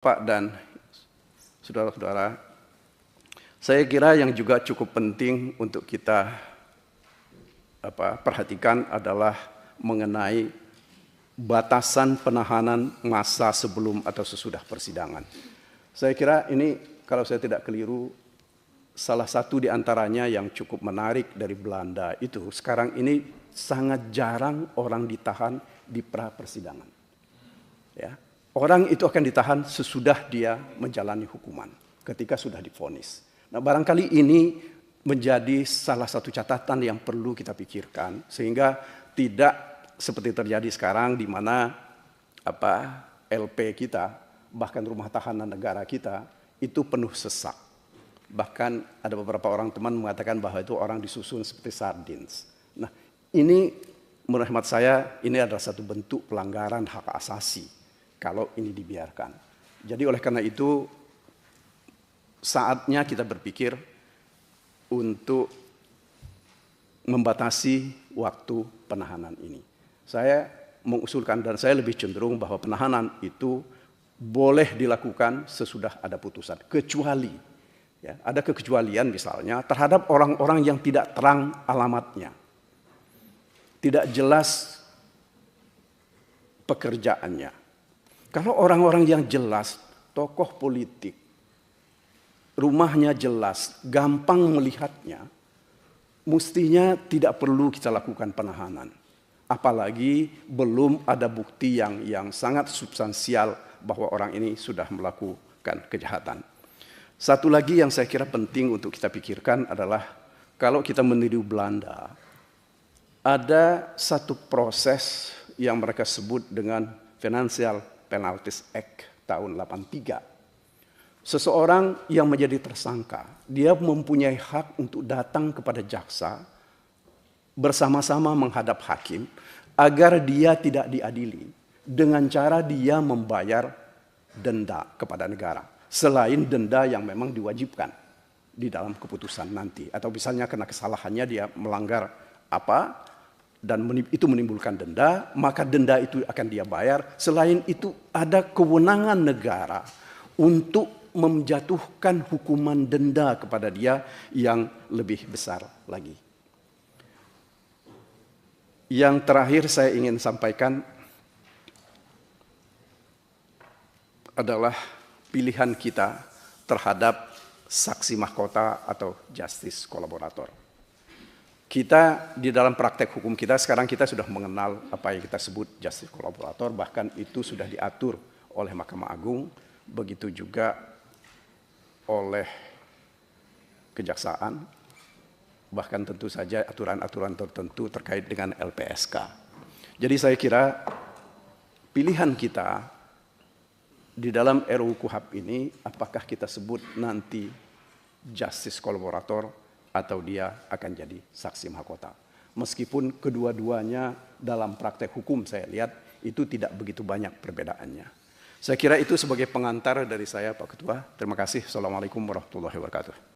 Pak dan saudara-saudara, saya kira yang juga cukup penting untuk kita perhatikan adalah mengenai batasan penahanan masa sebelum atau sesudah persidangan. Saya kira ini, kalau saya tidak keliru, salah satu di antaranya yang cukup menarik dari Belanda itu, sekarang ini sangat jarang orang ditahan di pra-persidangan. Ya. Orang itu akan ditahan sesudah dia menjalani hukuman, ketika sudah divonis. Nah, barangkali ini menjadi salah satu catatan yang perlu kita pikirkan, sehingga tidak seperti terjadi sekarang di mana LP kita, bahkan rumah tahanan negara kita, itu penuh sesak. Bahkan ada beberapa orang teman mengatakan bahwa itu orang disusun seperti sardines. Nah, ini menurut hemat saya, ini adalah satu bentuk pelanggaran hak asasi kalau ini dibiarkan. Jadi oleh karena itu, saatnya kita berpikir untuk membatasi waktu penahanan ini. Saya mengusulkan dan saya lebih cenderung bahwa penahanan itu boleh dilakukan sesudah ada putusan. Kecuali, ya, ada kekecualian misalnya terhadap orang-orang yang tidak terang alamatnya. Tidak jelas pekerjaannya. Kalau orang-orang yang jelas, tokoh politik, rumahnya jelas, gampang melihatnya, mestinya tidak perlu kita lakukan penahanan. Apalagi belum ada bukti yang sangat substansial bahwa orang ini sudah melakukan kejahatan. Satu lagi yang saya kira penting untuk kita pikirkan adalah kalau kita meniru Belanda, ada satu proses yang mereka sebut dengan Financial Penalties Act tahun 83. Seseorang yang menjadi tersangka, dia mempunyai hak untuk datang kepada jaksa bersama-sama menghadap hakim agar dia tidak diadili dengan cara dia membayar denda kepada negara selain denda yang memang diwajibkan di dalam keputusan nanti, atau misalnya karena kesalahannya dia melanggar apa dan itu menimbulkan denda, maka denda itu akan dia bayar. Selain itu ada kewenangan negara untuk menjatuhkan hukuman denda kepada dia yang lebih besar lagi. Yang terakhir saya ingin sampaikan adalah pilihan kita terhadap saksi mahkota atau justice kolaborator. Kita di dalam praktek hukum kita sekarang kita sudah mengenal apa yang kita sebut justice kolaborator, bahkan itu sudah diatur oleh Mahkamah Agung, begitu juga oleh Kejaksaan, bahkan tentu saja aturan-aturan tertentu terkait dengan LPSK. Jadi saya kira pilihan kita di dalam RUU KUHP ini, apakah kita sebut nanti justice kolaborator atau dia akan jadi saksi mahkota. Meskipun kedua-duanya dalam praktek hukum saya lihat itu tidak begitu banyak perbedaannya. Saya kira itu sebagai pengantar dari saya, Pak Ketua. Terima kasih. Assalamualaikum warahmatullahi wabarakatuh.